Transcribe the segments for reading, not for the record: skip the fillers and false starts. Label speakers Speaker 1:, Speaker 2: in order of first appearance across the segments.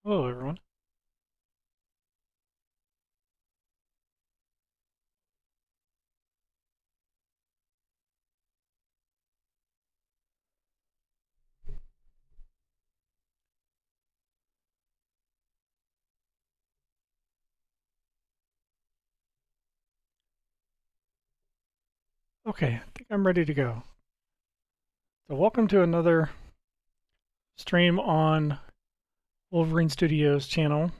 Speaker 1: Hello, everyone. Okay, I think I'm ready to go. So, welcome to another stream on Wolverine Studios channel.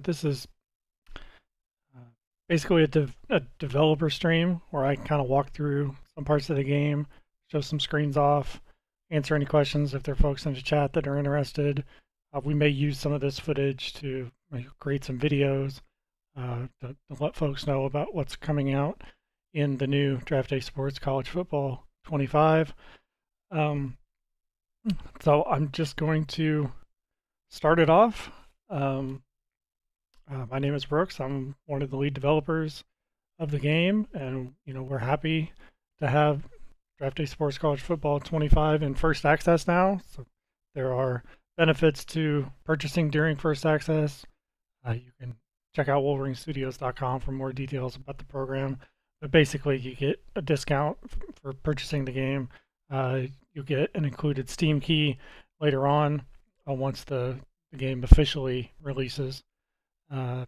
Speaker 1: This is uh, basically a developer stream where I kind of walk through some parts of the game, show some screens off, answer any questions if there are folks in the chat that are interested. We may use some of this footage to create some videos to let folks know about what's coming out in the new Draft Day Sports College Football 25. So I'm just going to start it off. Um, my name is Brooks. I'm one of the lead developers of the game, and we're happy to have Draft Day Sports College Football 25 in first access now. So there are benefits to purchasing during first access. You can check out WolverineStudios.com for more details about the program. But basically, you get a discount for purchasing the game. You get an included Steam key later on once the game officially releases. And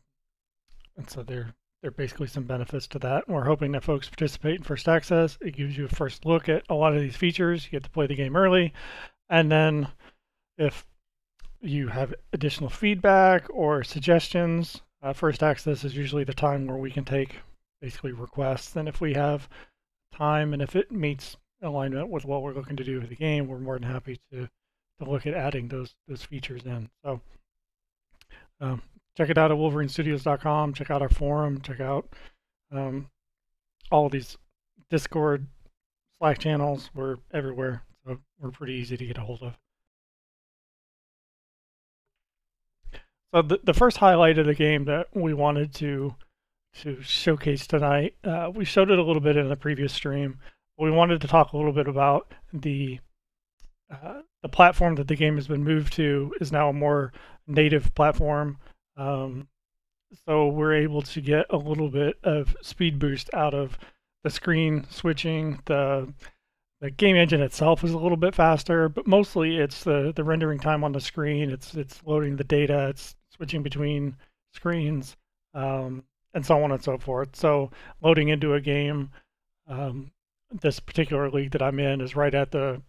Speaker 1: so there are basically some benefits to that. We're hoping that folks participate in first access. It gives you a first look at a lot of these features. You get to play the game early. And then if you have additional feedback or suggestions, first access is usually the time where we can take basically requests. And if we have time and if it meets alignment with what we're looking to do with the game, we're more than happy to look at adding those features in. So check it out at WolverineStudios.com. Check out our forum. Check out all of these Discord, Slack channels. We're everywhere, so we're pretty easy to get a hold of. So the first highlight of the game that we wanted to showcase tonight, we showed it a little bit in the previous stream. We wanted to talk a little bit about the platform that the game has been moved to is now a more native platform. So we're able to get a little bit of speed boost out of the screen switching. The game engine itself is a little bit faster, but mostly it's the rendering time on the screen. It's loading the data. It's switching between screens, and so on and so forth. So loading into a game, this particular league that I'm in is right at the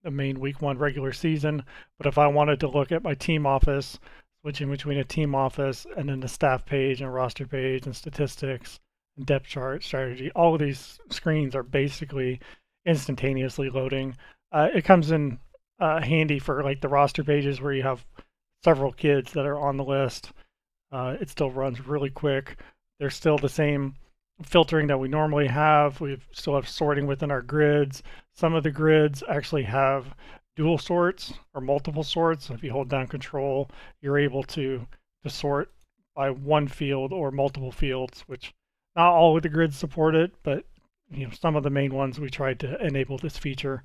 Speaker 1: main week 1 regular season. But if I wanted to look at my team office, switching between a team office and then the staff page and roster page and statistics and depth chart strategy, all of these screens are basically instantaneously loading. It comes in handy for like the roster pages where you have several kids that are on the list. It still runs really quick. There's still the same filtering that we normally have. We still have sorting within our grids. Some of the grids actually have dual sorts or multiple sorts. So if you hold down control, you're able to sort by one field or multiple fields, which not all of the grids support it, but some of the main ones we tried to enable this feature.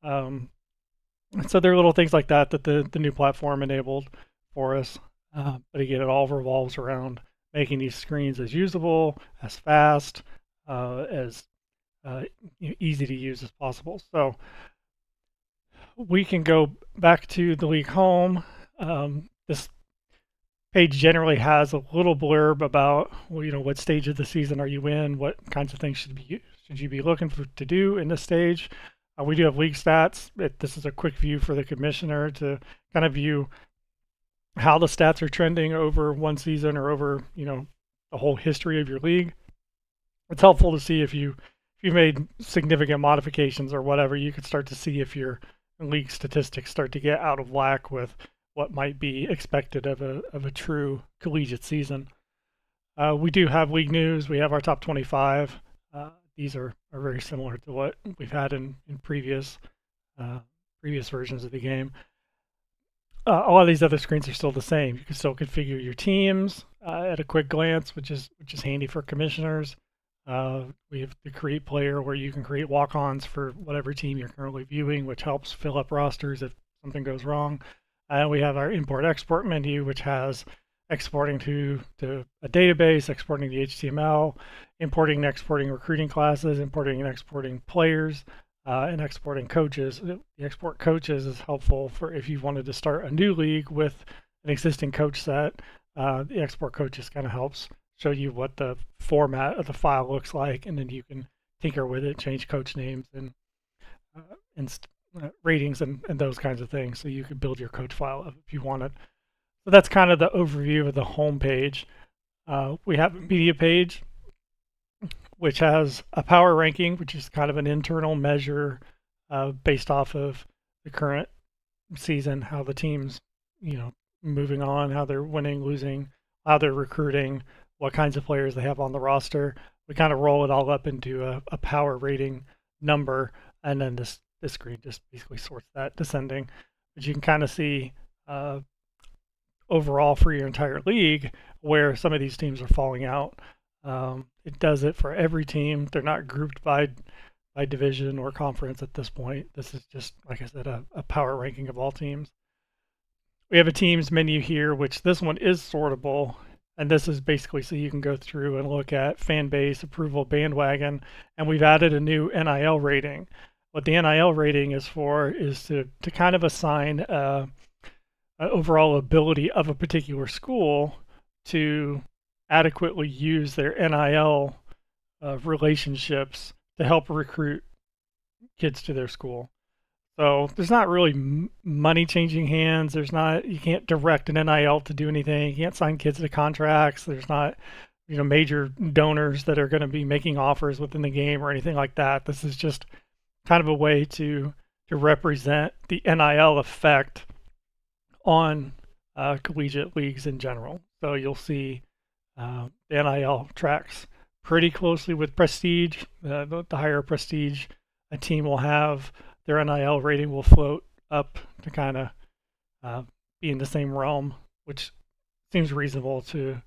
Speaker 1: So there are little things like that that the new platform enabled for us. But again, it all revolves around making these screens as usable, as fast, as easy to use as possible. So we can go back to the league home. This page generally has a little blurb about what stage of the season are you in, what kinds of things should you be looking to do in this stage. We do have league stats. This is a quick view for the commissioner to kind of view how the stats are trending over one season or over the whole history of your league. It's helpful to see if you made significant modifications or whatever. You could start to see if your league statistics start to get out of whack with what might be expected of a true collegiate season. We do have league news. We have our top 25. These are very similar to what we've had in previous versions of the game. A lot of these other screens are still the same. You can still configure your teams at a quick glance, which is handy for commissioners. We have the create player where you can create walk-ons for whatever team you're currently viewing, which helps fill up rosters if something goes wrong. We have our import-export menu, which has exporting to a database, exporting the HTML, importing and exporting recruiting classes, importing and exporting players, and exporting coaches. The export coaches is helpful for if you wanted to start a new league with an existing coach set. The export coaches kind of helps show you what the format of the file looks like, and then you can tinker with it, change coach names and ratings and those kinds of things. So you could build your coach file if you wanted. So that's kind of the overview of the home page. We have a media page, which has a power ranking, which is kind of an internal measure based off of the current season, how the team's, moving on, how they're winning, losing, how they're recruiting, what kinds of players they have on the roster. We kind of roll it all up into a power rating number, and then this screen just basically sorts that descending. But you can kind of see overall for your entire league where some of these teams are falling out. It does it for every team. They're not grouped by division or conference at this point. This is just, like I said, a power ranking of all teams. We have a teams menu here, which this one is sortable. And this is basically so you can go through and look at fan base, approval, bandwagon. And we've added a new NIL rating. What the NIL rating is for is to kind of assign an overall ability of a particular school to adequately use their NIL relationships to help recruit kids to their school. So there's not really money changing hands. You can't direct an NIL to do anything. You can't sign kids to contracts. There's not, major donors that are going to be making offers within the game or anything like that. This is just kind of a way to represent the NIL effect on collegiate leagues in general. So you'll see the NIL tracks pretty closely with prestige. The higher prestige a team will have, their NIL rating will float up to kind of be in the same realm, which seems reasonable to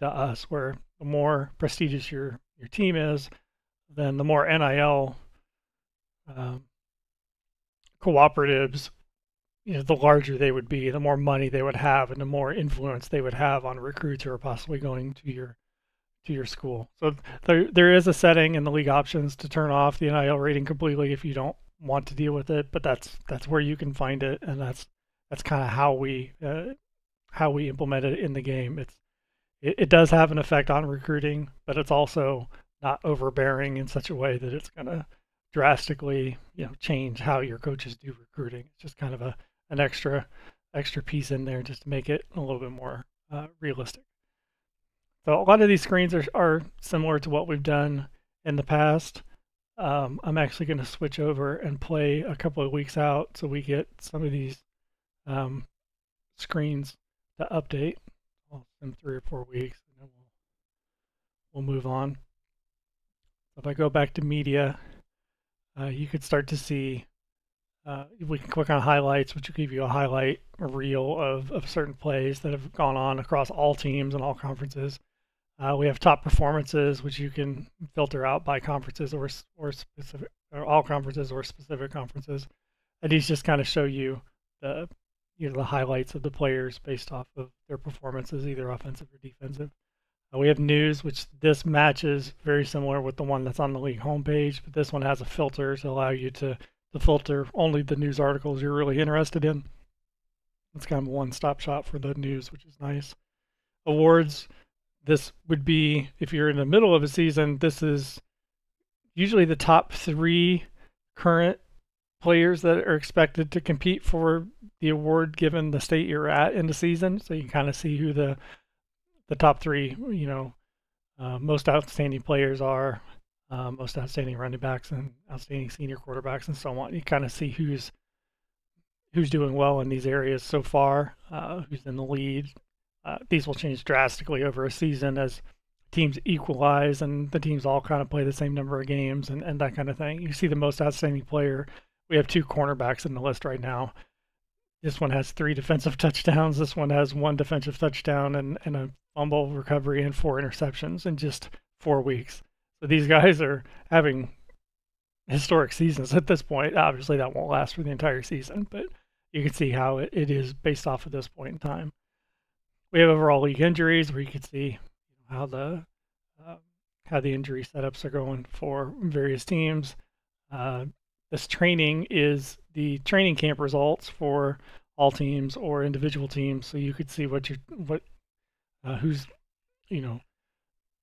Speaker 1: us, where the more prestigious your team is, then the more NIL cooperatives, the larger they would be, the more money they would have, and the more influence they would have on recruits who are possibly going to your school. So there is a setting in the league options to turn off the NIL rating completely if you don't want to deal with it, but that's where you can find it, and that's kind of how we implement it in the game. It does have an effect on recruiting, but it's also not overbearing in such a way that it's going to drastically change how your coaches do recruiting. It's just kind of an extra piece in there just to make it a little bit more realistic. So a lot of these screens are similar to what we've done in the past. I'm actually going to switch over and play a couple of weeks out so we get some of these screens to update. I'll spend 3 or 4 weeks, and then we'll move on. If I go back to media, you could start to see, we can click on highlights, which will give you a highlight reel of certain plays that have gone on across all teams and all conferences. We have top performances, which you can filter out by conferences or specific, or all conferences or specific conferences. And these just kind of show you the highlights of the players based off of their performances, either offensive or defensive. We have news, which this matches very similar with the one that's on the league homepage, but this one has a filter to allow you to filter only the news articles you're really interested in. It's kind of a one-stop shop for the news, which is nice. Awards. This would be, if you're in the middle of a season, this is usually the top 3 current players that are expected to compete for the award given the state you're at in the season. So you can kind of see who the top 3, most outstanding players are, most outstanding running backs and outstanding senior quarterbacks and so on. You kind of see who's doing well in these areas so far, who's in the lead. These will change drastically over a season as teams equalize and the teams all kind of play the same number of games and that kind of thing. You see the most outstanding player. We have 2 cornerbacks in the list right now. This one has 3 defensive touchdowns. This one has 1 defensive touchdown and a fumble recovery and 4 interceptions in just 4 weeks. So these guys are having historic seasons at this point. Obviously, that won't last for the entire season, but you can see how it is based off of this point in time. We have overall league injuries where you can see how the uh, how the injury setups are going for various teams. This training is the training camp results for all teams or individual teams, so you could see who's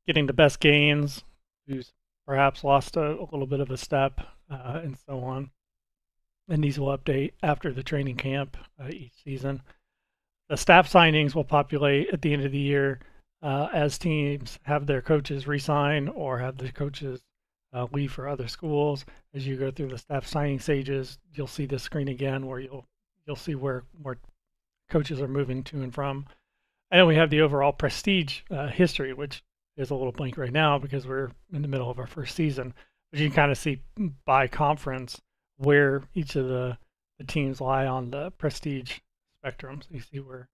Speaker 1: getting the best gains, who's perhaps lost a little bit of a step, and so on. And these will update after the training camp each season. The staff signings will populate at the end of the year as teams have their coaches resign or have the coaches leave for other schools. As you go through the staff signing stages, you'll see this screen again where you'll see where coaches are moving to and from. And then we have the overall prestige history, which is a little blank right now because we're in the middle of our first season. But you can kind of see by conference where each of the teams lie on the prestige spectrum. So you see where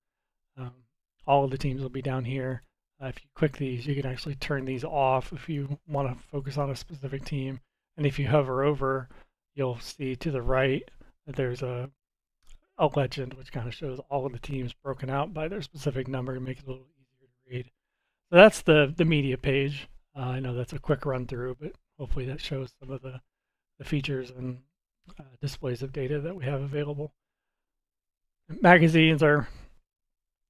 Speaker 1: all of the teams will be down here. If you click these, you can actually turn these off if you want to focus on a specific team. And if you hover over, you'll see to the right that there's a legend, which kind of shows all of the teams broken out by their specific number to make it a little easier to read. So that's the media page. I know that's a quick run through, but hopefully that shows some of the features and displays of data that we have available. Magazines are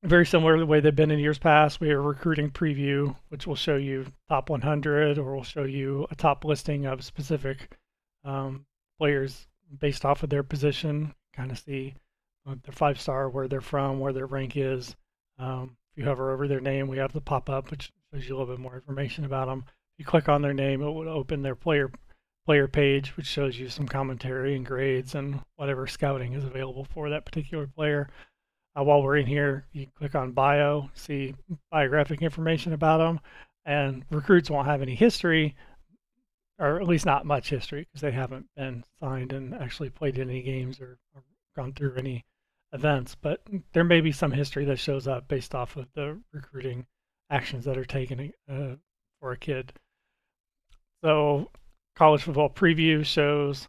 Speaker 1: very similar to the way they've been in years past. We have a recruiting preview, which will show you top 100, or will show you a top listing of specific players based off of their position. Kind of see their 5-star, where they're from, where their rank is. If you hover over their name, we have the pop-up, which shows you a little bit more information about them. If you click on their name, it would open their player page, which shows you some commentary and grades and whatever scouting is available for that particular player. While we're in here, you can click on bio, see biographic information about them, and recruits won't have any history, or at least not much history, because they haven't been signed and actually played in any games or gone through any events. But there may be some history that shows up based off of the recruiting actions that are taken for a kid. So college football preview shows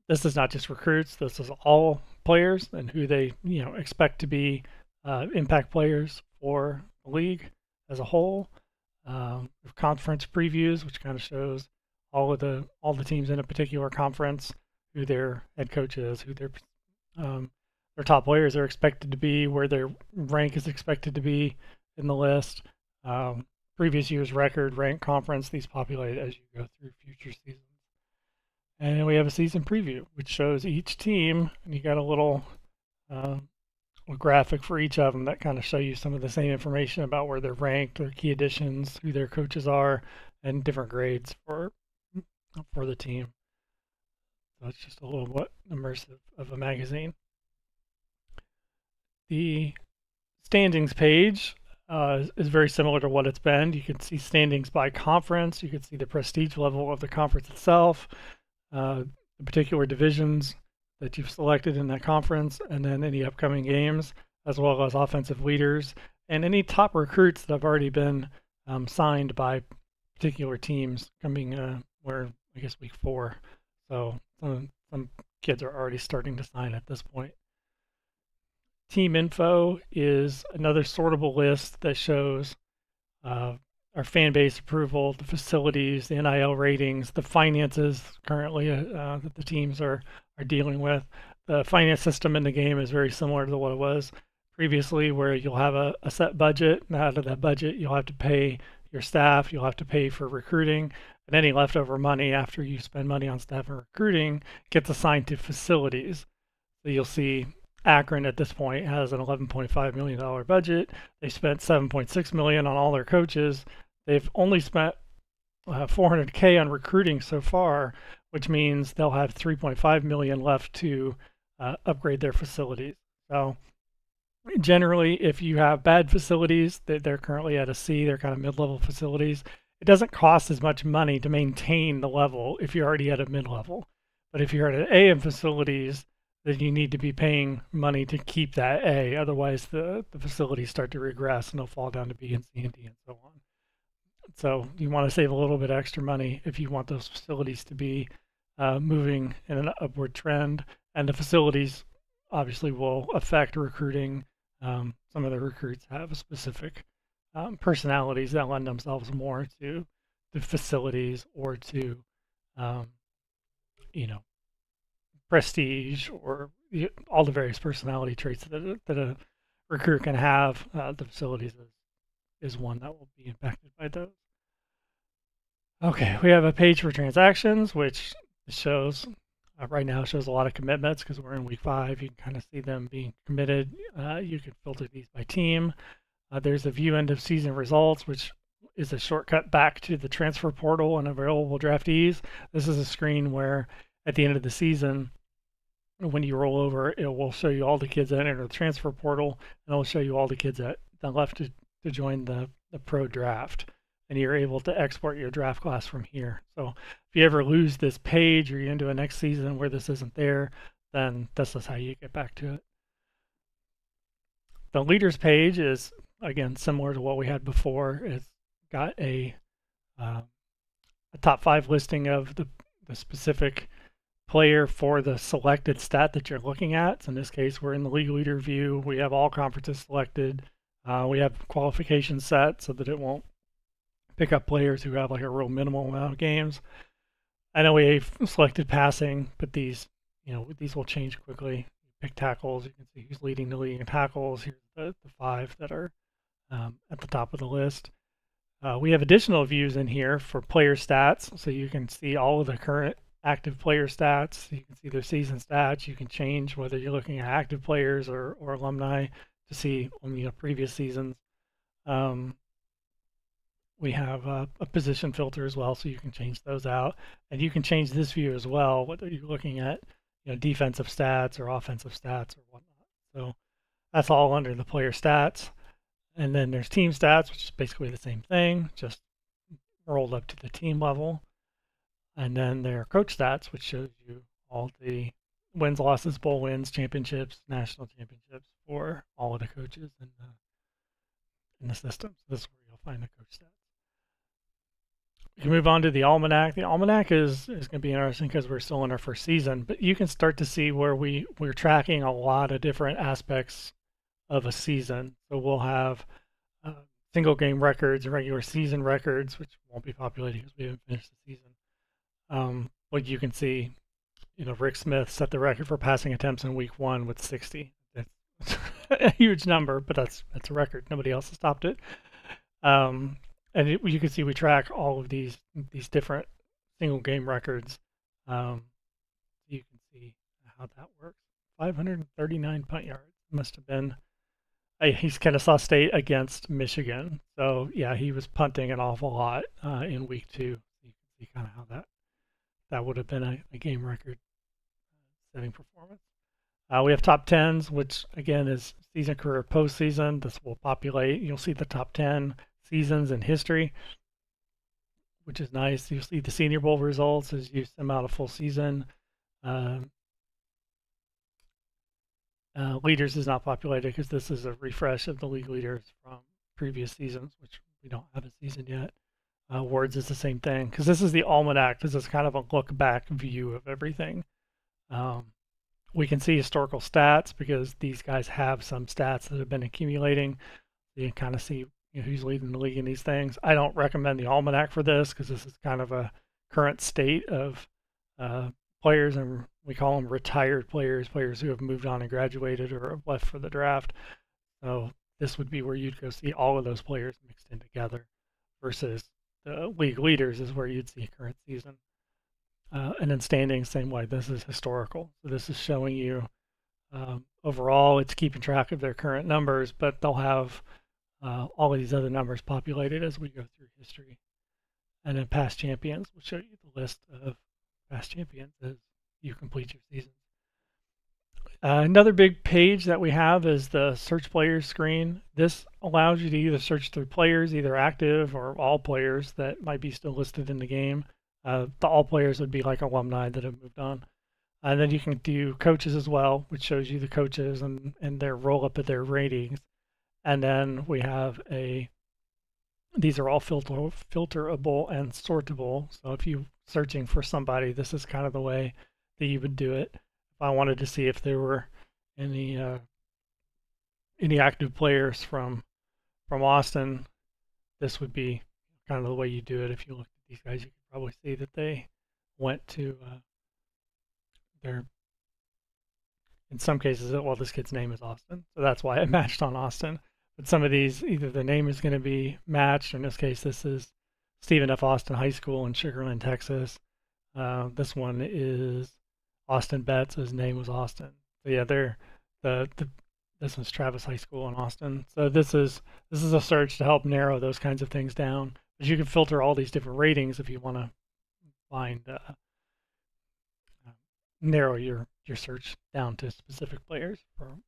Speaker 1: this is not just recruits, this is all players and who they expect to be impact players for the league as a whole. Conference previews, which kind of shows all the teams in a particular conference, who their head coach is, who their top players are expected to be, where their rank is expected to be in the list. Previous year's record, rank, conference, these populate as you go through future seasons. And we have a season preview, which shows each team, and you got a little graphic for each of them that kind of show you some of the same information about where they're ranked, their key additions, who their coaches are, and different grades for the team. So it's just a little bit immersive of a magazine. The standings page is very similar to what it's been. You can see standings by conference. You can see the prestige level of the conference itself, the particular divisions that you've selected in that conference, and then any upcoming games, as well as offensive leaders, and any top recruits that have already been signed by particular teams coming, we're, I guess, week 4. So some kids are already starting to sign at this point. Team info is another sortable list that shows our fan base approval, the facilities, the NIL ratings, the finances currently that the teams are dealing with. The finance system in the game is very similar to what it was previously, where you'll have a set budget, and out of that budget you'll have to pay your staff, you'll have to pay for recruiting, and any leftover money after you spend money on staff and recruiting gets assigned to facilities. So you'll see Akron at this point has an $11.5 million budget. They spent $7.6 million on all their coaches. They've only spent $400K on recruiting so far, which means they'll have $3.5 million left to upgrade their facilities. So generally, if you have bad facilities, they're currently at a C, they're kind of mid-level facilities, it doesn't cost as much money to maintain the level if you're already at a mid-level. But if you're at an A in facilities, then you need to be paying money to keep that A. Otherwise, the facilities start to regress and they'll fall down to B and C and D and so on. So you want to save a little bit extra money if you want those facilities to be moving in an upward trend. And the facilities obviously will affect recruiting. Some of the recruits have specific personalities that lend themselves more to the facilities or to, um, you know, prestige or all the various personality traits that a recruit can have. The facilities is one that will be impacted by those. Okay, we have a page for transactions, which shows right now shows a lot of commitments because we're in week 5. You can kind of see them being committed. You can filter these by team. There's a view end of season results, which is a shortcut back to the transfer portal and available draftees. This is a screen where at the end of the season, when you roll over, it will show you all the kids that entered the transfer portal, and it will show you all the kids that left to join the pro draft. And you're able to export your draft class from here. So if you ever lose this page or you're into a next season where this isn't there, then this is how you get back to it. The leaders page is, again, similar to what we had before. It's got a top 5 listing of the specific player for the selected stat that you're looking at. So in this case, we're in the league leader view. We have all conferences selected. We have qualifications set so that it won't pick up players who have like a real minimal amount of games. I know we've selected passing, but these will change quickly. Pick tackles. You can see who's leading the league in tackles. Here's the 5 that are at the top of the list. We have additional views in here for player stats, so you can see all of the current active player stats. You can see their season stats. You can change whether you're looking at active players or alumni to see previous seasons. We have a position filter as well, so you can change those out. And you can change this view as well, whether you're looking at defensive stats or offensive stats or whatnot. So that's all under the player stats. And then there's team stats, which is basically the same thing, just rolled up to the team level. And then there are coach stats, which shows you all the wins, losses, bowl wins, championships, national championships for all of the coaches in the system. So this is where you'll find the coach stats. We can move on to the almanac. The almanac is going to be interesting because we're still in our first season, but you can start to see where we're tracking a lot of different aspects of a season. So we'll have single game records, regular season records, which won't be populated because we haven't finished the season. But you can see, Rick Smith set the record for passing attempts in week 1 with 60. That's a huge number, but that's a record. Nobody else has topped it. And you can see we track all of these different single game records. You can see how that works. 539 punt yards must have been. He's Kennesaw State against Michigan, so yeah, he was punting an awful lot in week 2. You can see kind of how that would have been a game record setting performance. We have top 10s, which again is season, career, postseason. This will populate. You'll see the top 10 seasons in history, which is nice. You'll see the Senior Bowl results as you sum out a full season. Leaders is not populated because this is a refresh of the league leaders from previous seasons, which we don't have a season yet. Awards is the same thing because this is the almanac. This is kind of a look back view of everything. We can see historical stats because these guys have some stats that have been accumulating. You can kind of see who's leading the league in these things. I don't recommend the almanac for this because this is kind of a current state of players, and we call them retired players who have moved on and graduated or have left for the draft. So this would be where you'd go see all of those players mixed in together versus the league leaders is where you'd see current season. And then standings, same way. This is historical. So this is showing you overall, it's keeping track of their current numbers, but they'll have all of these other numbers populated as we go through history. And then past champions will show you the list of past champions as you complete your season. Another big page that we have is the search players screen. This allows you to either search through players, either active or all players that might be still listed in the game. The all players would be like alumni that have moved on. And then you can do coaches as well, which shows you the coaches and their roll up at their ratings. And then we have these are all filterable and sortable. So if you're searching for somebody, this is kind of the way that you would do it. If I wanted to see if there were any active players from Austin, this would be kind of the way you do it. If you look at these guys, you can probably see that they went to their, in some cases, well, this kid's name is Austin, so that's why it matched on Austin. But some of these, either the name is going to be matched, or in this case, this is Stephen F. Austin High School in Sugar Land, Texas. This one is Austin Betts. His name was Austin. So yeah, this one's Travis High School in Austin. So this is a search to help narrow those kinds of things down. But you can filter all these different ratings if you want to find narrow your search down to specific players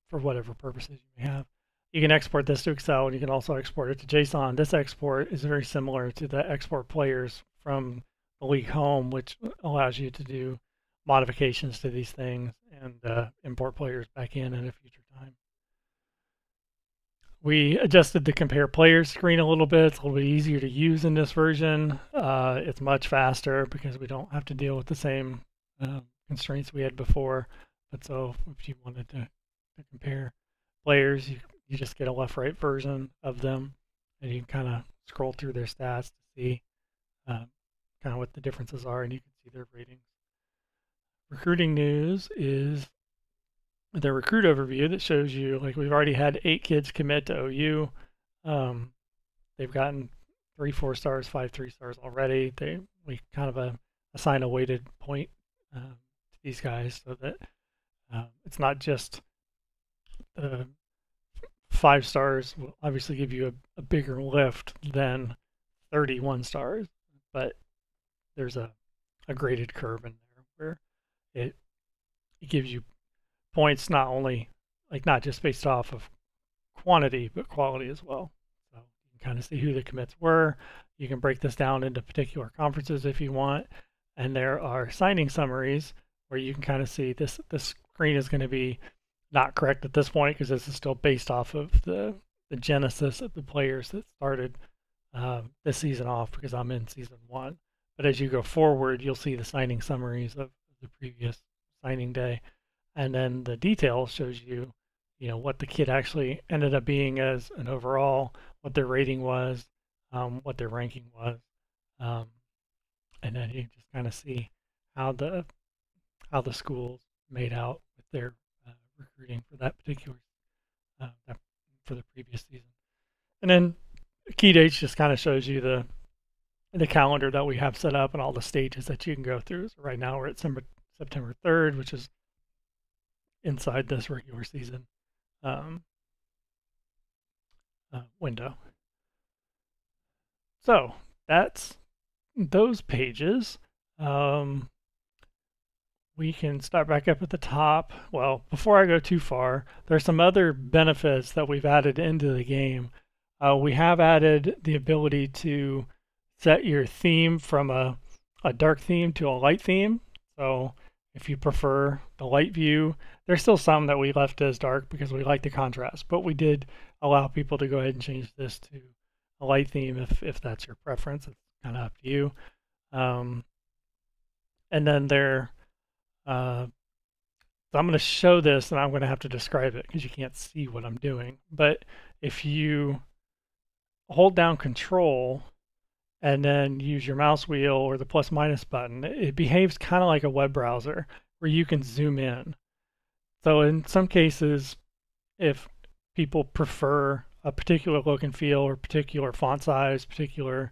Speaker 1: for whatever purposes you may have. You can export this to Excel, and you can also export it to JSON. This export is very similar to the export players from the league home, which allows you to do modifications to these things and import players back in at a future time. We adjusted the compare players screen a little bit. It's a little bit easier to use in this version. It's much faster because we don't have to deal with the same constraints we had before. But so if you wanted to compare players, you just get a left-right version of them, and you can kind of scroll through their stats to see kind of what the differences are, and you can see their ratings. Recruiting news is the recruit overview that shows you, like, we've already had 8 kids commit to OU. They've gotten 3 4-stars, 5 3-stars already. We kind of assign a weighted point to these guys so that it's not just 5 stars will obviously give you a bigger lift than 31 stars, but there's a graded curve in there where it gives you points not just based off of quantity, but quality as well. So you can kind of see who the commits were. You can break this down into particular conferences if you want, and there are signing summaries where you can kind of see this screen is going to be not correct at this point because this is still based off of the genesis of the players that started this season off, because I'm in season 1. But as you go forward, you'll see the signing summaries of the previous signing day, and then the detail shows you, what the kid actually ended up being as an overall, what their rating was, what their ranking was, and then you just kind of see how the schools made out with their recruiting for that particular for the previous season. And then key dates just kind of shows you the calendar that we have set up and all the stages that you can go through. So right now we're at September 3rd, which is inside this regular season window. So that's those pages. We can start back up at the top. Well, before I go too far, there's some other benefits that we've added into the game. We have added the ability to set your theme from a dark theme to a light theme. So if you prefer the light view, there's still some that we left as dark because we like the contrast, but we did allow people to go ahead and change this to a light theme if that's your preference. It's kind of up to you. And then so I'm going to show this, and I'm going to have to describe it because you can't see what I'm doing. But if you hold down Control and then use your mouse wheel or the plus minus button, it behaves kind of like a web browser where you can zoom in. So in some cases, if people prefer a particular look and feel or particular font size, particular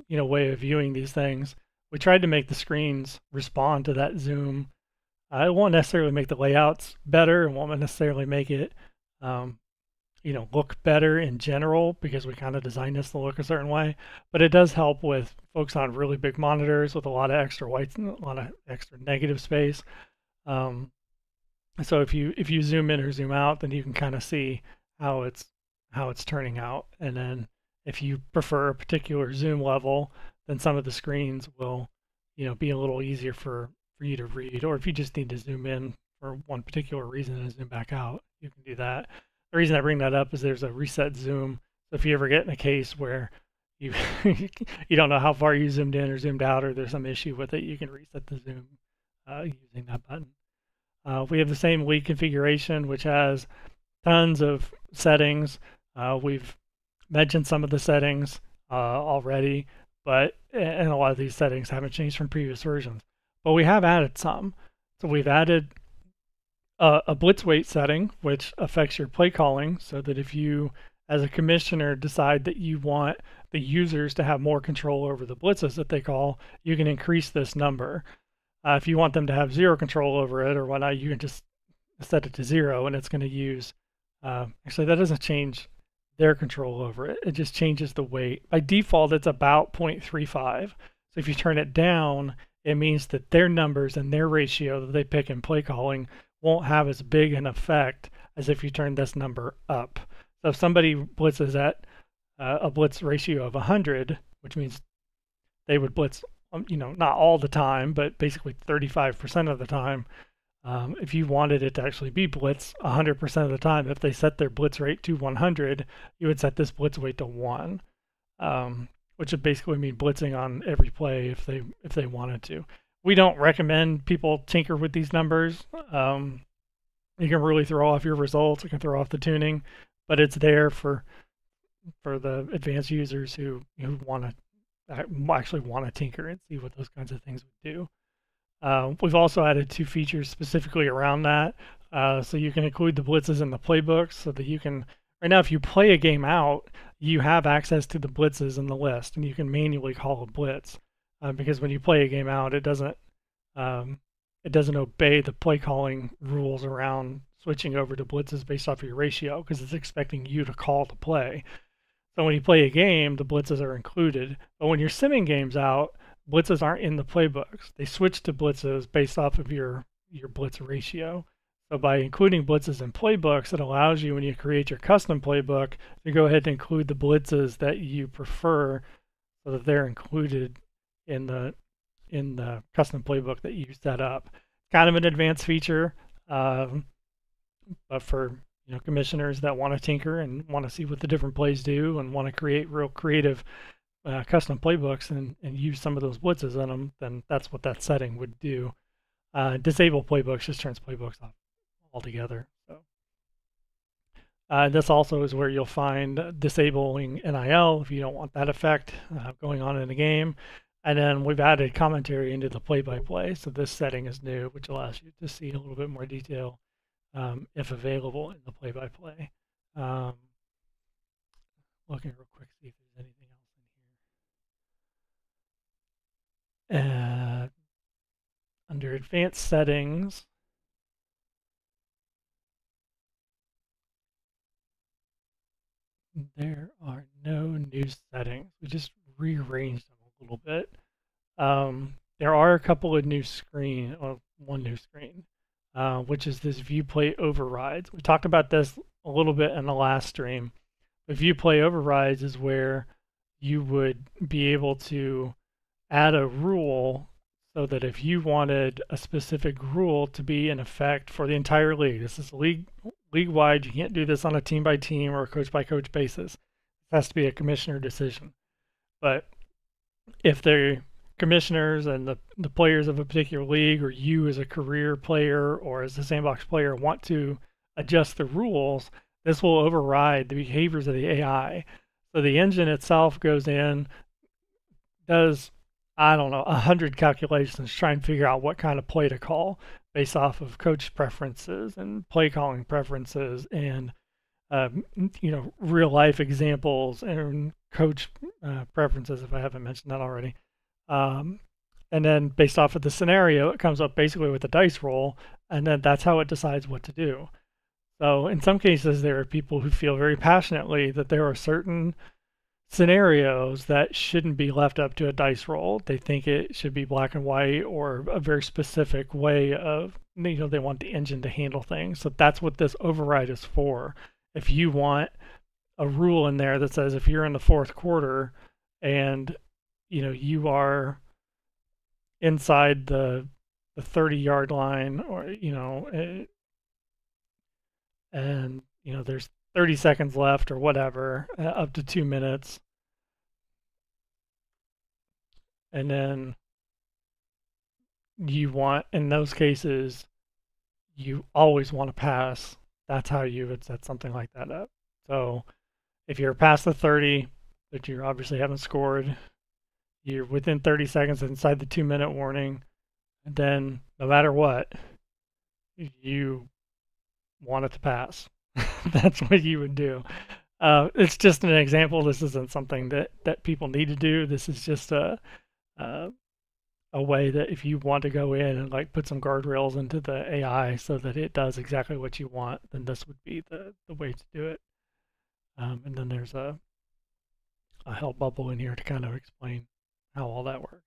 Speaker 1: way of viewing these things, we tried to make the screens respond to that zoom. It won't necessarily make the layouts better. It won't necessarily make it look better in general because we kind of designed this to look a certain way, but it does help with folks on really big monitors with a lot of extra whites and a lot of extra negative space. So if you zoom in or zoom out, then you can kind of see how it's turning out. And then if you prefer a particular zoom level, then some of the screens will be a little easier for you to read. Or if you just need to zoom in for one particular reason and zoom back out, you can do that. The reason I bring that up is there's a reset zoom. So if you ever get in a case where you you don't know how far you zoomed in or zoomed out, or there's some issue with it, you can reset the zoom using that button. We have the same league configuration, which has tons of settings. We've mentioned some of the settings already, and a lot of these settings haven't changed from previous versions. But we have added some. So we've added a blitz weight setting, which affects your play calling, so that if you, as a commissioner, decide that you want the users to have more control over the blitzes that they call, you can increase this number. If you want them to have zero control over it or whatnot, you can just set it to 0, and it's going to use. Actually, that doesn't change their control over it. It just changes the weight. By default, it's about 0.35. So if you turn it down, it means that their numbers and their ratio that they pick in play calling won't have as big an effect as if you turn this number up. So if somebody blitzes at a blitz ratio of 100, which means they would blitz, not all the time, but basically 35% of the time. If you wanted it to actually be blitz 100% of the time, if they set their blitz rate to 100, you would set this blitz weight to 1, which would basically mean blitzing on every play if they wanted to. We don't recommend people tinker with these numbers. You can really throw off your results. It can throw off the tuning, but it's there for the advanced users who want to actually want to tinker and see what those kinds of things would do. We've also added 2 features specifically around that. So you can include the blitzes in the playbooks so that you can, right now, if you play a game out, you have access to the blitzes in the list, and you can manually call a blitz. Because when you play a game out, it doesn't obey the play calling rules around switching over to blitzes based off of your ratio, because it's expecting you to call the play. So when you play a game, the blitzes are included. But when you're simming games out, blitzes aren't in the playbooks. They switch to blitzes based off of your blitz ratio. So by including blitzes in playbooks, it allows you, when you create your custom playbook, to go ahead and include the blitzes that you prefer, so that they're included in the custom playbook that you set up. Kind of an advanced feature, but for commissioners that want to tinker and want to see what the different plays do and want to create real creative custom playbooks and use some of those blitzes in them, then that's what that setting would do. Disable playbooks just turns playbooks off altogether. So this also is where you'll find disabling NIL if you don't want that effect going on in the game. And then we've added commentary into the play-by-play. So this setting is new, which allows you to see a little bit more detail if available in the play-by-play. Looking real quick, see if there's anything else in here. Under advanced settings, there are no new settings. We just rearranged them a little bit. There are a couple of new one new screen, which is this view play overrides. We talked about this a little bit in the last stream. The view play overrides is where you would be able to add a rule so that if you wanted a specific rule to be in effect for the entire league, this is league-wide, you can't do this on a team-by-team or a coach-by-coach basis. It has to be a commissioner decision. But if the commissioners and the players of a particular league, or you as a career player or as a sandbox player, want to adjust the rules, this will override the behaviors of the AI. So the engine itself goes in, does, 100 calculations, try and figure out what kind of play to call based off of coach preferences and play calling preferences and real life examples and coach preferences, if I haven't mentioned that already. And then based off of the scenario, it comes up basically with a dice roll, and then that's how it decides what to do. So in some cases, there are people who feel very passionately that there are certain scenarios that shouldn't be left up to a dice roll. They think it should be black and white or a very specific way of, they want the engine to handle things. So that's what this override is for. If you want a rule in there that says if you're in the 4th quarter and you are inside the 30-yard line, or and there's 30 seconds left or whatever, up to 2 minutes, and then you want, in those cases, you always want to pass. That's how you would set something like that up. So if you're past the 30, but you obviously haven't scored, you're within 30 seconds inside the 2-minute warning, then no matter what, you want it to pass. That's what you would do. It's just an example. This isn't something that people need to do. This is just a a way that if you want to go in and like put some guardrails into the AI so that it does exactly what you want, then this would be the way to do it. And then there's a help bubble in here to kind of explain how all that works.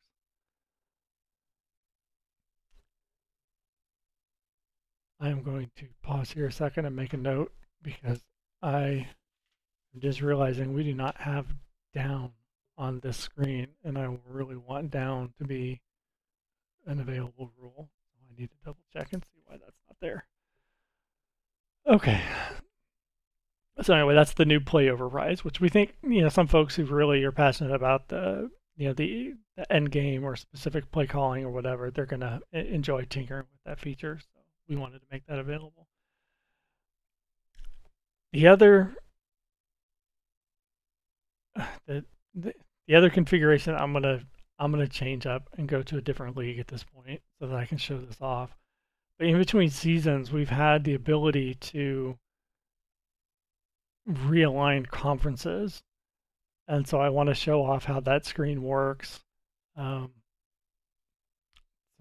Speaker 1: I am going to pause here a second and make a note because I am just realizing we do not have down on this screen, and I really want down to be an available rule. I need to double check and see why that's not there. Okay. So anyway, that's the new play overrides, which we think, some folks who really are passionate about the end game or specific play calling or whatever, they're going to enjoy tinkering with that feature. So we wanted to make that available. The other the other configuration I'm gonna change up and go to a different league at this point so that I can show this off. But in between seasons, we've had the ability to realign conferences, and so I want to show off how that screen works, so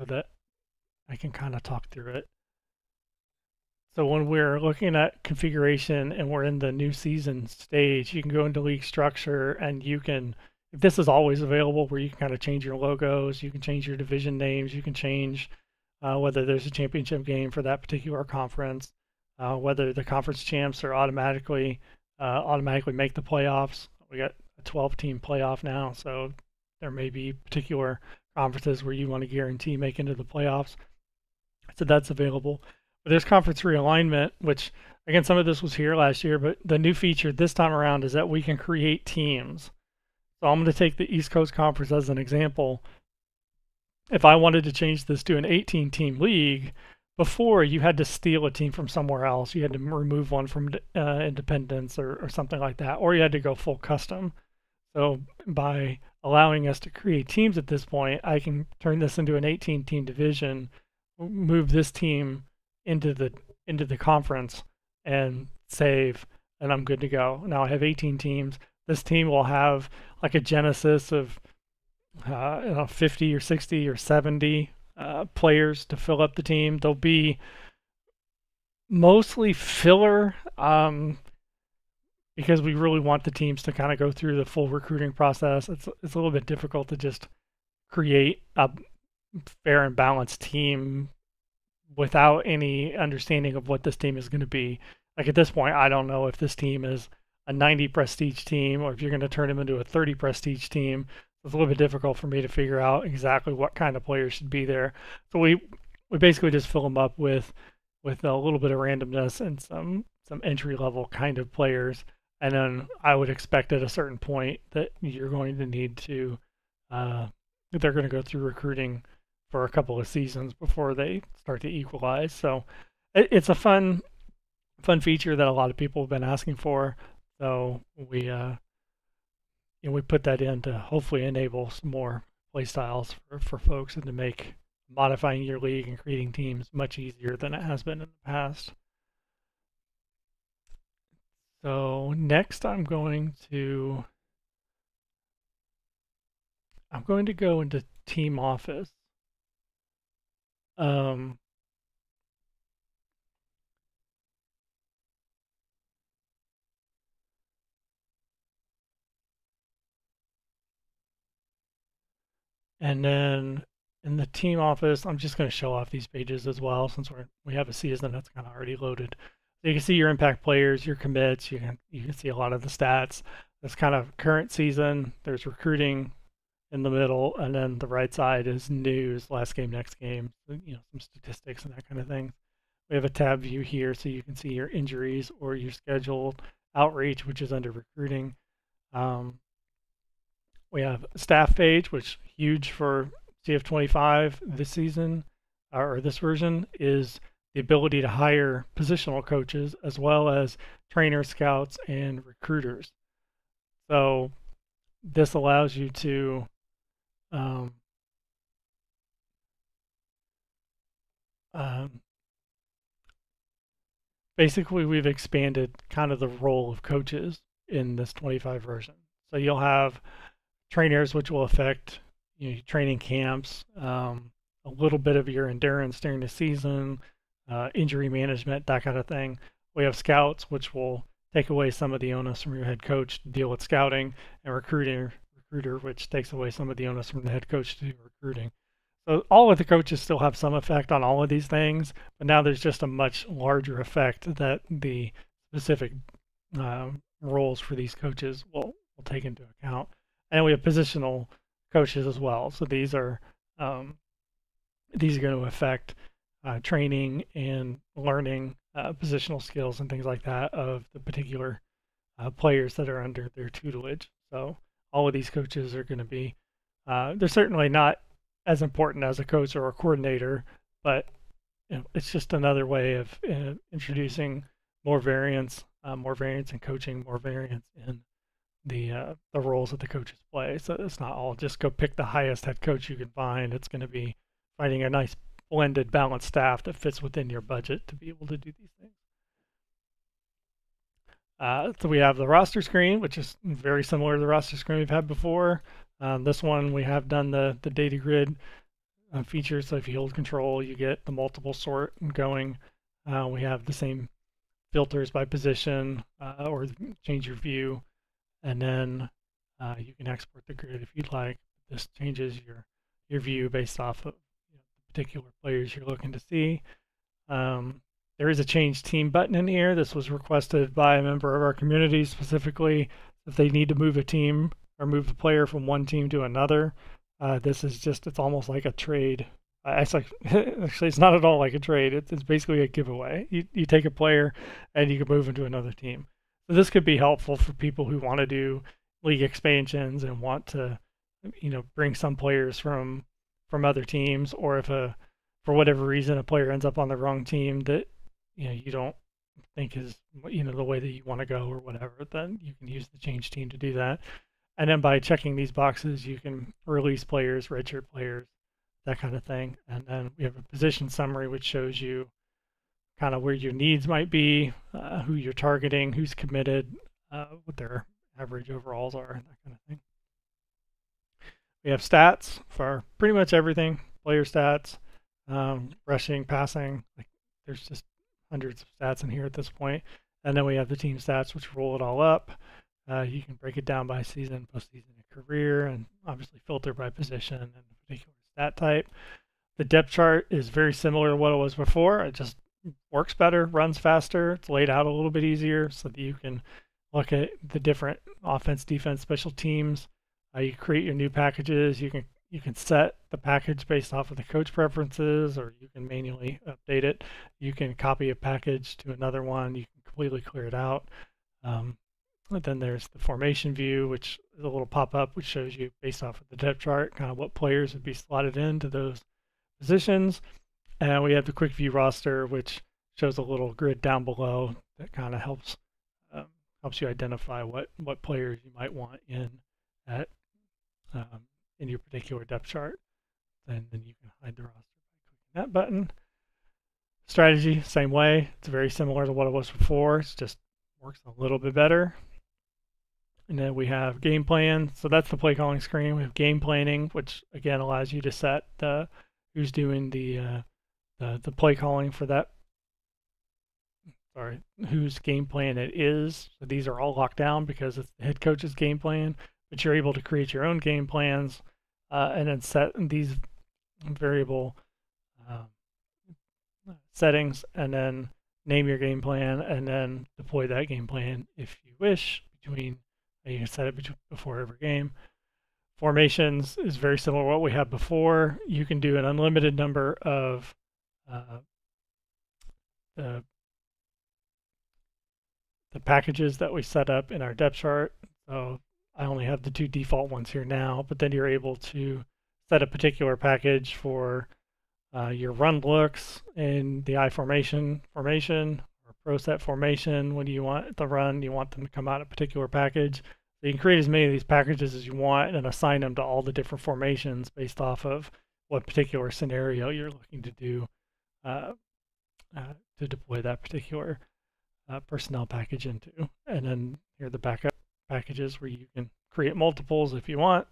Speaker 1: that I can kind of talk through it. So when we're looking at configuration and we're in the new season stage, you can go into league structure and you can, if this is always available, where you can kind of change your logos, you can change your division names, you can change whether there's a championship game for that particular conference, whether the conference champs are automatically make the playoffs. We got a 12-team playoff now, so there may be particular conferences where you want to guarantee make into the playoffs. So that's available. But there's conference realignment, which again, some of this was here last year, but the new feature this time around is that we can create teams. So I'm going to take the East Coast Conference as an example. If I wanted to change this to an 18-team league, before you had to steal a team from somewhere else. You had to remove one from Independence or something like that, or you had to go full custom. So by allowing us to create teams at this point, I can turn this into an 18-team division, move this team into the conference and save, and I'm good to go. Now I have 18 teams. This team will have like a genesis of 50 or 60 or 70 players to fill up the team. They'll be mostly filler because we really want the teams to kind of go through the full recruiting process. It's a little bit difficult to just create a fair and balanced team without any understanding of what this team is going to be. Like at this point, I don't know if this team is a 90 prestige team or if you're going to turn them into a 30 prestige team. It's a little bit difficult for me to figure out exactly what kind of players should be there. So we basically just fill them up with a little bit of randomness and some entry level kind of players. And then I would expect at a certain point that you're going to need to they're going to go through recruiting for a couple of seasons before they start to equalize. So it's a fun feature that a lot of people have been asking for. So we put that in to hopefully enable some more play styles for folks and to make modifying your league and creating teams much easier than it has been in the past. So next I'm going to go into Team Office. And then in the Team Office, I'm just going to show off these pages as well since we have a season that's kind of already loaded. So you can see your impact players, your commits. You can see a lot of the stats. That's kind of current season. There's recruiting in the middle, and then the right side is news, last game, next game. Some statistics and that kind of thing. We have a tab view here, so you can see your injuries or your scheduled outreach, which is under recruiting. We have a staff page, which huge for CF25 this season, or this version, is the ability to hire positional coaches as well as trainers, scouts, and recruiters. So this allows you to um, um, basically, we've expanded kind of the role of coaches in this 25 version. So you'll have trainers, which will affect training camps, a little bit of your endurance during the season, injury management, that kind of thing. We have scouts, which will take away some of the onus from your head coach to deal with scouting, and recruiter, which takes away some of the onus from the head coach to do recruiting. So all of the coaches still have some effect on all of these things, but now there's just a much larger effect that the specific roles for these coaches will take into account. And we have positional coaches as well. So these are going to affect training and learning positional skills and things like that of the particular players that are under their tutelage. So all of these coaches are going to be, they're certainly not as important as a coach or a coordinator, but it's just another way of introducing more variance in coaching, more variance in the roles that the coaches play. So it's not all just go pick the highest head coach you can find. It's going to be finding a nice blended, balanced staff that fits within your budget to be able to do these things. So we have the roster screen, which is very similar to the roster screen we've had before. This one we have done the data grid feature. So if you hold control, you get the multiple sort going. We have the same filters by position or change your view. And then you can export the grid if you'd like. This changes your view based off of the particular players you're looking to see. There is a change team button in here. This was requested by a member of our community specifically if they need to move a team or move a player from one team to another. This is just, it's almost like a trade. Actually, it's not at all like a trade. It's basically a giveaway. You take a player and you can move them to another team. So this could be helpful for people who want to do league expansions and want to, bring some players from other teams, or if for whatever reason a player ends up on the wrong team that you don't think is the way that you want to go or whatever, then you can use the change team to do that. And then by checking these boxes, you can release players, redshirt players, that kind of thing. And then we have a position summary, which shows you kind of where your needs might be, who you're targeting, who's committed, what their average overalls are, that kind of thing. We have stats for pretty much everything, player stats, rushing, passing. There's just hundreds of stats in here at this point. And then we have the team stats, which roll it all up. You can break it down by season, postseason, and career, and obviously filter by position and particular stat type. The depth chart is very similar to what it was before. It just works better, runs faster. It's laid out a little bit easier so that you can look at the different offense, defense, special teams. You create your new packages. You can set the package based off of the coach preferences, or you can manually update it. You can copy a package to another one. You can completely clear it out. Then there's the formation view, which is a little pop-up which shows you based off of the depth chart kind of what players would be slotted into those positions. And we have the quick view roster, which shows a little grid down below that kind of helps you identify what players you might want in your particular depth chart. And then you can hide the roster by clicking that button. Strategy, same way. It's very similar to what it was before. It's just works a little bit better. And then we have game plan. So that's the play calling screen. We have game planning, which again allows you to set who's doing the play calling for that. Sorry, whose game plan it is. So these are all locked down because it's the head coach's game plan, but you're able to create your own game plans and then set these variable settings and then name your game plan and then deploy that game plan if you wish. You can set it before every game. Formations is very similar to what we had before. You can do an unlimited number of the packages that we set up in our depth chart. So I only have the 2 default ones here now, but then you're able to set a particular package for your run looks in the I formation or pro set formation. When do you want the run? You want them to come out a particular package. So you can create as many of these packages as you want and assign them to all the different formations based off of what particular scenario you're looking to do uh, to deploy that particular personnel package into. And then here are the backup packages where you can create multiples if you want,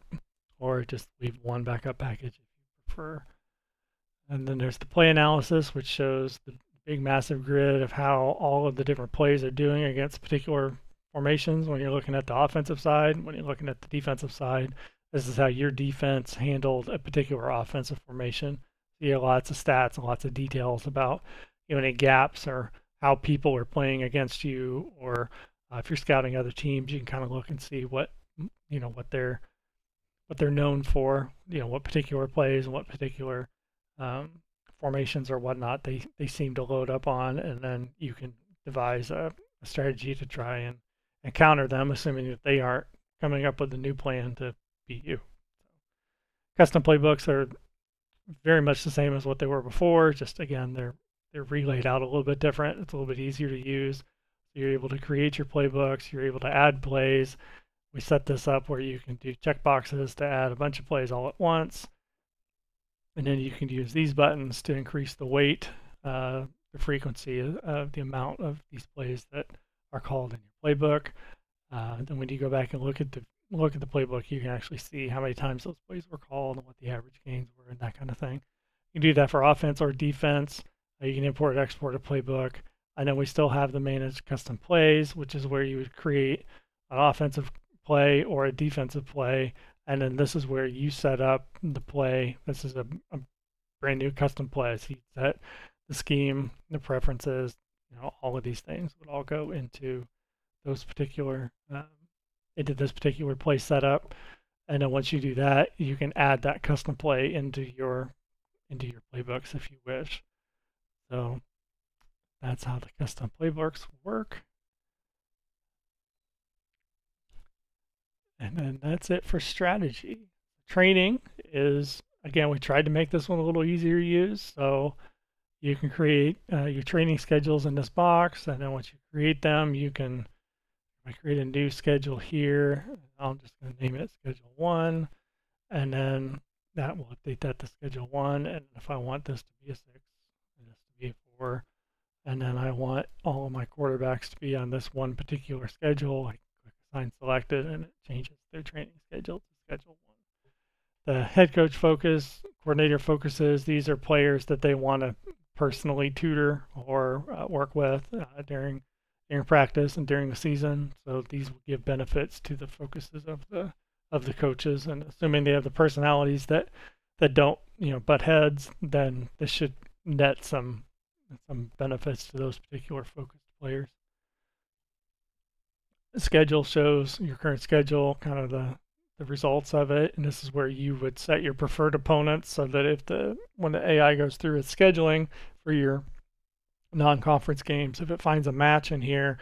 Speaker 1: or just leave one backup package if you prefer. And then there's the play analysis, which shows the big massive grid of how all of the different plays are doing against particular formations. When you're looking at the offensive side, when you're looking at the defensive side, this is how your defense handled a particular offensive formation. So you have lots of stats and lots of details about any gaps or how people are playing against you, or if you're scouting other teams, you can kind of look and see what they're known for, what particular plays and what particular formations or whatnot they seem to load up on, and then you can devise a strategy to try and counter them, assuming that they aren't coming up with a new plan to beat you. Custom playbooks are very much the same as what they were before, just again they're relayed out a little bit different. It's a little bit easier to use. You're able to create your playbooks, you're able to add plays. We set this up where you can do checkboxes to add a bunch of plays all at once. And then you can use these buttons to increase the weight, the frequency of the amount of these plays that are called in your playbook. Then when you go back and look at the playbook, you can actually see how many times those plays were called and what the average gains were and that kind of thing. You can do that for offense or defense. You can import and export a playbook. And then we still have the manage custom plays, which is where you would create an offensive play or a defensive play. And then this is where you set up the play. This is a brand new custom play. So you set the scheme, the preferences, all of these things would all go into those particular, into this particular play setup. And then once you do that, you can add that custom play into your playbooks if you wish. So that's how the custom playbooks work. And then that's it for strategy. Training is, again, we tried to make this one a little easier to use. So you can create your training schedules in this box. And then once you create them, you can create a new schedule here. I'm just going to name it Schedule 1. And then that will update that to Schedule 1. And if I want this to be a 6, and this to be a 4, and then I want all of my quarterbacks to be on this one particular schedule, I click Assign Selected, and it changes their training schedule to Schedule 1. The head coach focus, coordinator focuses, these are players that they want to personally tutor or work with during practice and during the season. So these will give benefits to the focuses of the coaches, and assuming they have the personalities that don't butt heads, then this should net some benefits to those particular focused players. The schedule shows your current schedule, kind of the results of it, and this is where you would set your preferred opponents so that when the AI goes through its scheduling for your non-conference games, if it finds a match in here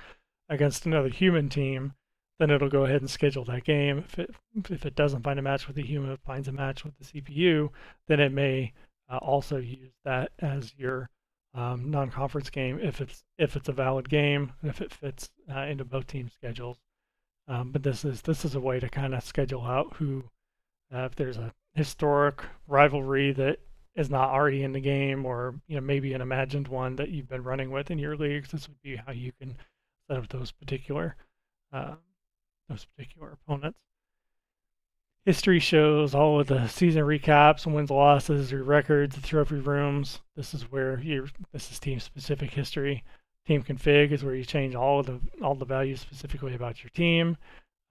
Speaker 1: against another human team, then it'll go ahead and schedule that game. If it doesn't find a match with the human, it finds a match with the CPU, then it may also use that as your non-conference game if it's a valid game and if it fits into both team schedules. But this is a way to kind of schedule out who, if there's a historic rivalry that is not already in the game, or maybe an imagined one that you've been running with in your leagues, this would be how you can set up those particular opponents. History shows all of the season recaps, wins, losses, your records, the trophy rooms. This is where this is team specific history. Team config is where you change all the values specifically about your team.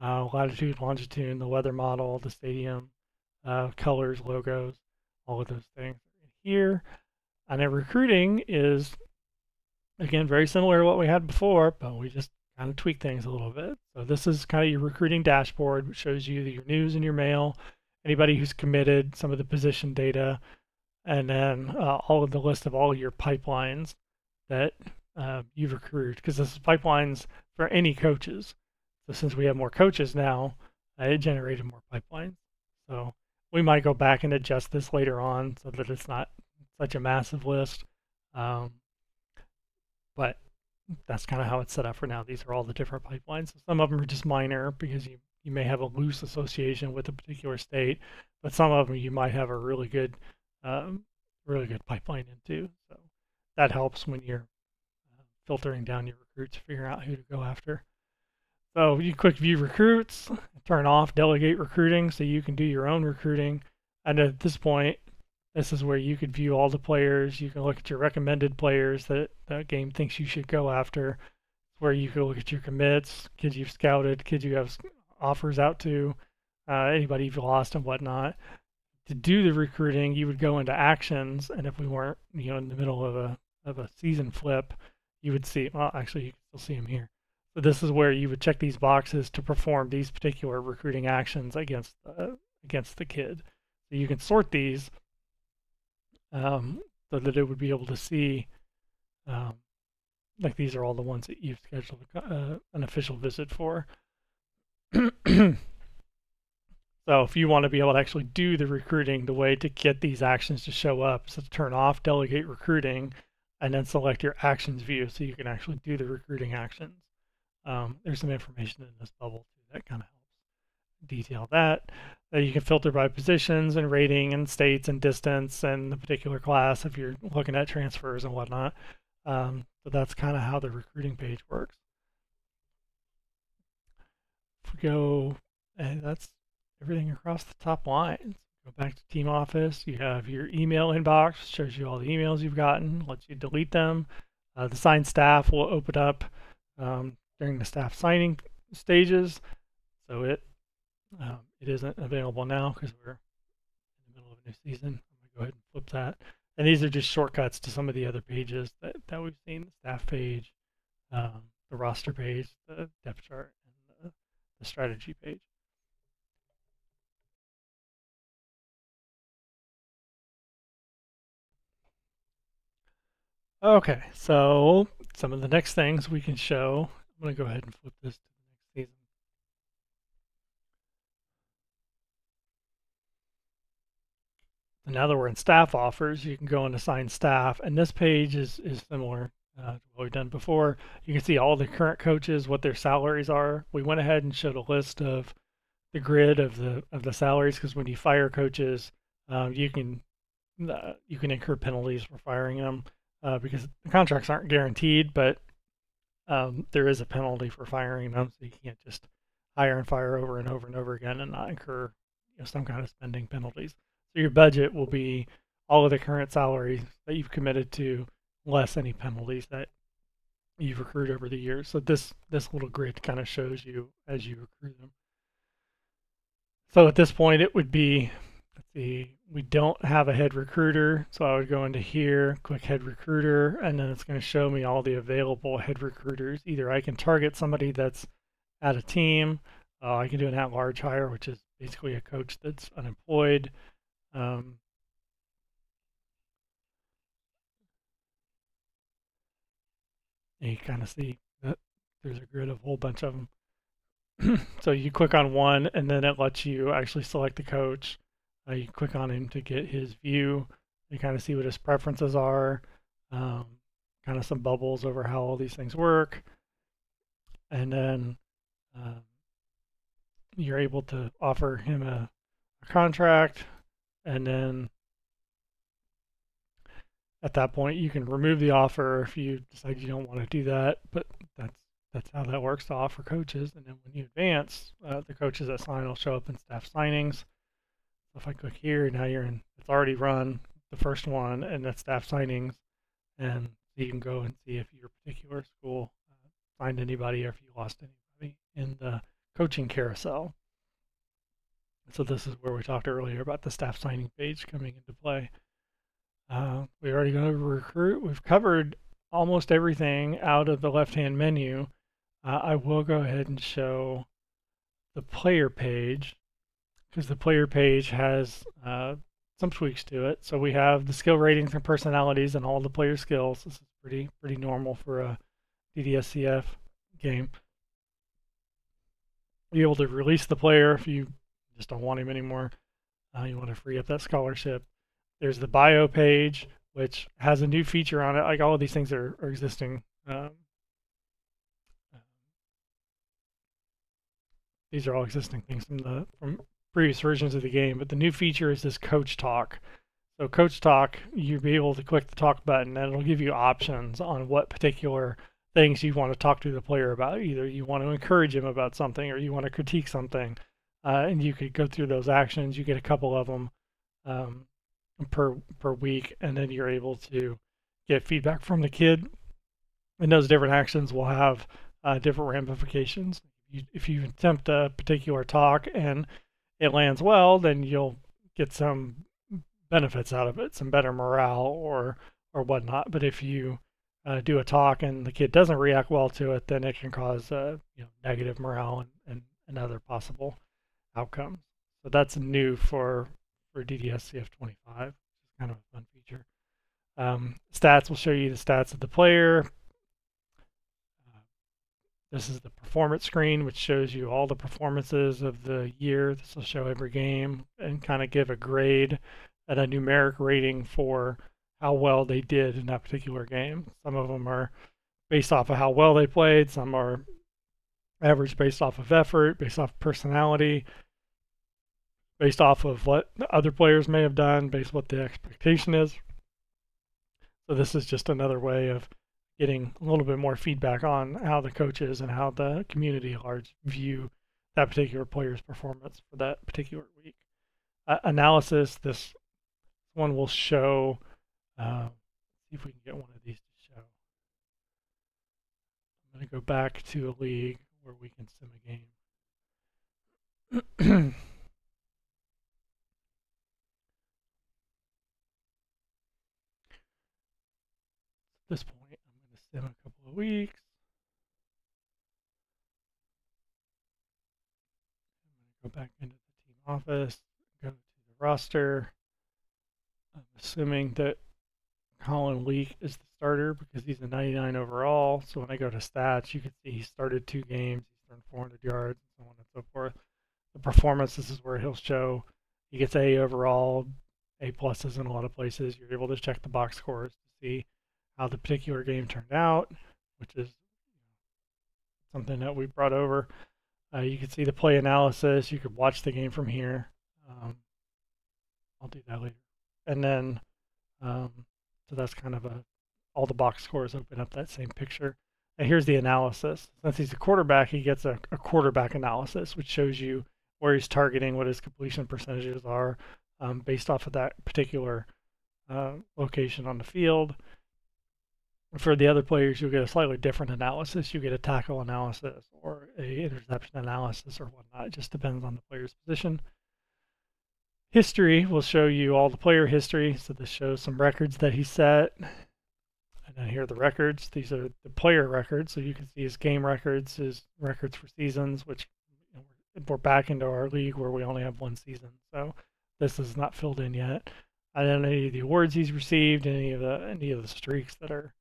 Speaker 1: Latitude, longitude, the weather model, the stadium, colors, logos, all of those things here. And then recruiting is, again, very similar to what we had before, but we just kind of tweak things a little bit. So this is kind of your recruiting dashboard, which shows you your news and your mail, anybody who's committed, some of the position data, and then all of the list of all your pipelines that you've recruited, because this is pipelines for any coaches. So since we have more coaches now, it generated more pipelines. So we might go back and adjust this later on so that it's not such a massive list. Um, but that's kind of how it's set up for now. These are all the different pipelines. Some of them are just minor because you may have a loose association with a particular state, but some of them you might have a um, really good pipeline into. So that helps when you're filtering down your recruits, figuring out who to go after. So you quick view recruits, turn off delegate recruiting so you can do your own recruiting. And at this point, this is where you could view all the players. You can look at your recommended players that the game thinks you should go after. It's where you can look at your commits, kids you've scouted, kids you have offers out to, anybody you've lost and whatnot. To do the recruiting, you would go into actions, and if we weren't, in the middle of a season flip, you would see. Well, actually, you can still see them here. So this is where you would check these boxes to perform these particular recruiting actions against the kid. So you can sort these so that it would be able to see, like these are all the ones that you've scheduled an official visit for. So if you want to be able to actually do the recruiting, the way to get these actions to show up is to turn off delegate recruiting and then select your actions view so you can actually do the recruiting actions. There's some information in this bubble too that kind of helps detail that. You can filter by positions and rating and states and distance and the particular class if you're looking at transfers and whatnot. So that's kind of how the recruiting page works. If we go, that's everything across the top lines. Go back to team office. You have your email inbox, shows you all the emails you've gotten, lets you delete them. The signed staff will open up during the staff signing stages. So it isn't available now because we're in the middle of a new season. I'm going to go ahead and flip that. And these are just shortcuts to some of the other pages that we've seen: the staff page, the roster page, the depth chart, and the strategy page. Okay, so some of the next things we can show. I'm going to go ahead and flip this to the next season. And now that we're in staff offers, you can go and assign staff. And this page is similar to what we've done before. You can see all the current coaches, what their salaries are. We went ahead and showed a list of the grid of the salaries because when you fire coaches, you can incur penalties for firing them because the contracts aren't guaranteed, but there is a penalty for firing them, so you can't just hire and fire over and over and over again and not incur some kind of spending penalties. So your budget will be all of the current salaries that you've committed to, less any penalties that you've accrued over the years. So this little grid kind of shows you as you accrue them. So at this point, it would be, let's see, we don't have a head recruiter, so I would go into here, click head recruiter, and then it's going to show me all the available head recruiters. Either I can target somebody that's at a team, I can do an at-large hire, which is basically a coach that's unemployed. You kind of see that there's a grid of a whole bunch of them. So you click on one, and then it lets you actually select the coach. You click on him to get his view. You kind of see what his preferences are, kind of some bubbles over how all these things work. And then you're able to offer him a contract, and then at that point you can remove the offer if you decide you don't want to do that, but that's how that works to offer coaches. And then when you advance, the coaches that sign will show up in staff signings. So if I click here, now you're in, it's already run, the first one, and that's staff signings. And so you can go and see if your particular school signed anybody or if you lost anybody in the coaching carousel. So this is where we talked earlier about the staff signing page coming into play. We already go over recruit. We've covered almost everything out of the left-hand menu. I will go ahead and show the player page because the player page has some tweaks to it. So we have the skill ratings and personalities and all the player skills. This is pretty normal for a DDSCF game. You're able to release the player if you just don't want him anymore. You want to free up that scholarship. There's the bio page, which has a new feature on it. Like all of these things are existing. These are all existing things from previous versions of the game, but the new feature is this Coach Talk. So Coach Talk, you'll be able to click the talk button and it'll give you options on what particular things you want to talk to the player about. Either you want to encourage him about something or you want to critique something. And you could go through those actions. You get a couple of them per week, and then you're able to get feedback from the kid. And those different actions will have different ramifications. If you attempt a particular talk and it lands well, then you'll get some benefits out of it, some better morale or whatnot. But if you do a talk and the kid doesn't react well to it, then it can cause negative morale and other possible outcomes. So that's new for DDS CF25. It's kind of a fun feature. Stats will show you the stats of the player. This is the performance screen, which shows you all the performances of the year. This will show every game and kind of give a grade and a numeric rating for how well they did in that particular game. Some of them are based off of how well they played. Some are average based off of effort, based off of personality, based off of what the other players may have done, based on what the expectation is. So this is just another way of getting a little bit more feedback on how the coaches and how the community at large view that particular player's performance for that particular week. Analysis, this one will show, see if we can get one of these to show. I'm going to go back to a league where we can sim a game. At this point, I'm going to sim a couple of weeks. I'm going to go back into the team office, go to the roster. I'm assuming that Colin Leak is the starter because he's a 99 overall. So when I go to stats, you can see he started 2 games, he's thrown 400 yards, and so on and so forth. The performance, this is where he'll show he gets A overall, A pluses in a lot of places. You're able to check the box scores to see how the particular game turned out, which is something that we brought over. You can see the play analysis. You could watch the game from here. I'll do that later. And then, so that's kind of all the box scores open up that same picture. And here's the analysis. Since he's a quarterback, he gets a quarterback analysis, which shows you where he's targeting, what his completion percentages are based off of that particular location on the field. For the other players, you'll get a slightly different analysis. You get a tackle analysis or a interception analysis or whatnot. It just depends on the player's position. History will show you all the player history. So this shows some records that he set. And then here are the records. These are the player records. So you can see his game records, his records for seasons, which we're back into our league where we only have 1 season. So this is not filled in yet. And then any of the awards he's received, any of the streaks that are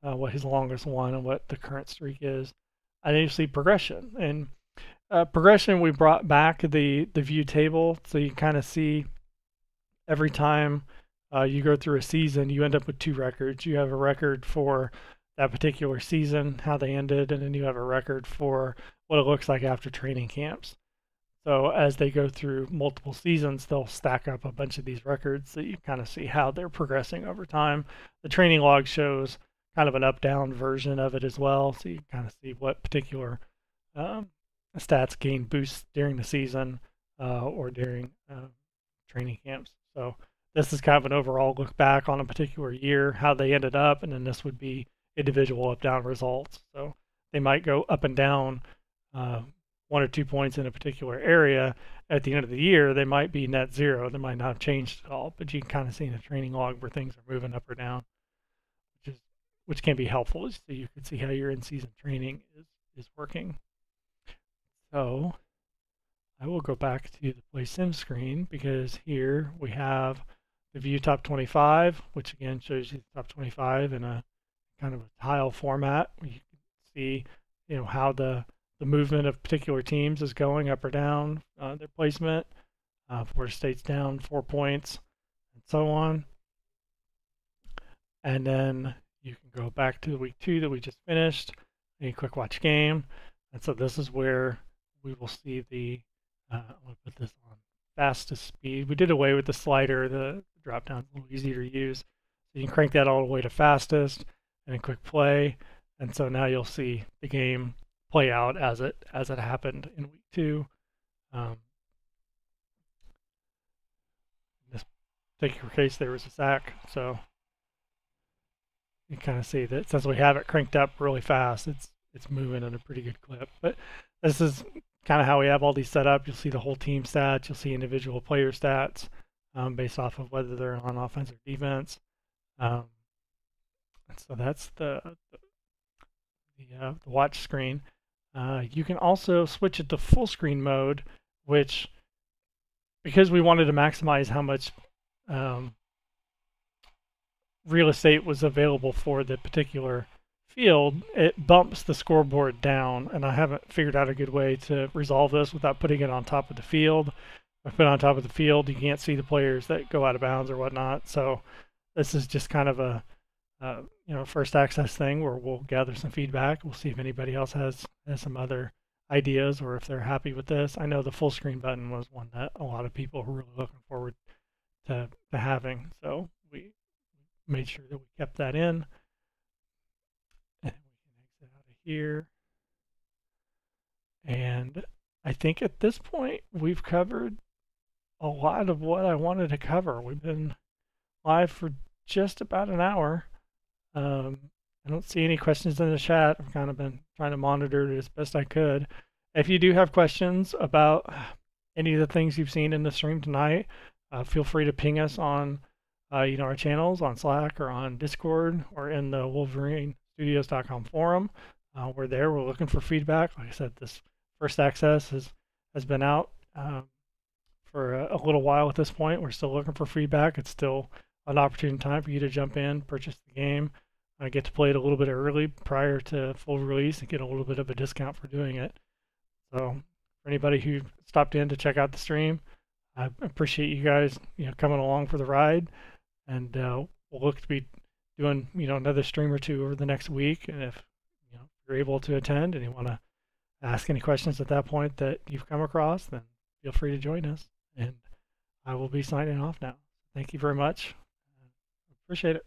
Speaker 1: what his longest one and what the current streak is. And then you see progression. And progression, we brought back the view table, so you kind of see every time you go through a season, you end up with 2 records. You have a record for that particular season, how they ended, and then you have a record for what it looks like after training camps. So as they go through multiple seasons, they'll stack up a bunch of these records so you kind of see how they're progressing over time. The training log shows kind of an up-down version of it as well, so you kind of see what particular stats gain boosts during the season or during training camps. So this is kind of an overall look back on a particular year, how they ended up, and then this would be individual up-down results. So they might go up and down 1 or 2 points in a particular area. At the end of the year, they might be net zero. They might not have changed at all, but you can kind of see in a training log where things are moving up or down, which can be helpful, so you can see how your in-season training is working. So I will go back to the Play Sim screen because here we have the View Top 25, which again shows you the top 25 in a kind of a tile format. You can see, how the movement of particular teams is going up or down, their placement. Florida State's down 4 points, and so on. and then you can go back to week 2 that we just finished, a quick watch game. And so this is where we will see the, I'll put this on fastest speed. We did away with the slider, the drop down is a little easier to use. So you can crank that all the way to fastest and then quick play. And so now you'll see the game play out as it happened in week 2. This particular case, there was a sack, so you kind of see that since we have it cranked up really fast, it's moving at a pretty good clip. But this is kind of how we have all these set up. You'll see the whole team stats. You'll see individual player stats based off of whether they're on offense or defense. So that's the watch screen. You can also switch it to full screen mode, which, because we wanted to maximize how much real estate was available for the particular field, it bumps the scoreboard down, and I haven't figured out a good way to resolve this without putting it on top of the field. If I put it on top of the field, you can't see the players that go out of bounds or whatnot. So this is just kind of a first access thing where we'll gather some feedback. We'll see if anybody else has some other ideas or if they're happy with this. I know the full screen button was one that a lot of people were really looking forward to having, so we made sure that we kept that in. And we can exit out of here. And I think at this point we've covered a lot of what I wanted to cover. We've been live for just about an hour. I don't see any questions in the chat. I've kind of been trying to monitor it as best I could. If you do have questions about any of the things you've seen in the stream tonight, feel free to ping us on our channels on Slack or on Discord or in the WolverineStudios.com forum. We're there. We're looking for feedback. Like I said, this first access has been out for a little while at this point. We're still looking for feedback. It's still an opportune time for you to jump in, purchase the game. I get to play it a little bit early prior to full release and get a little bit of a discount for doing it. So for anybody who stopped in to check out the stream, I appreciate you guys coming along for the ride. And we'll look to be doing another stream or two over the next week. And if you're able to attend and you want to ask any questions at that point that you've come across, then feel free to join us. And I will be signing off now. Thank you very much. Appreciate it.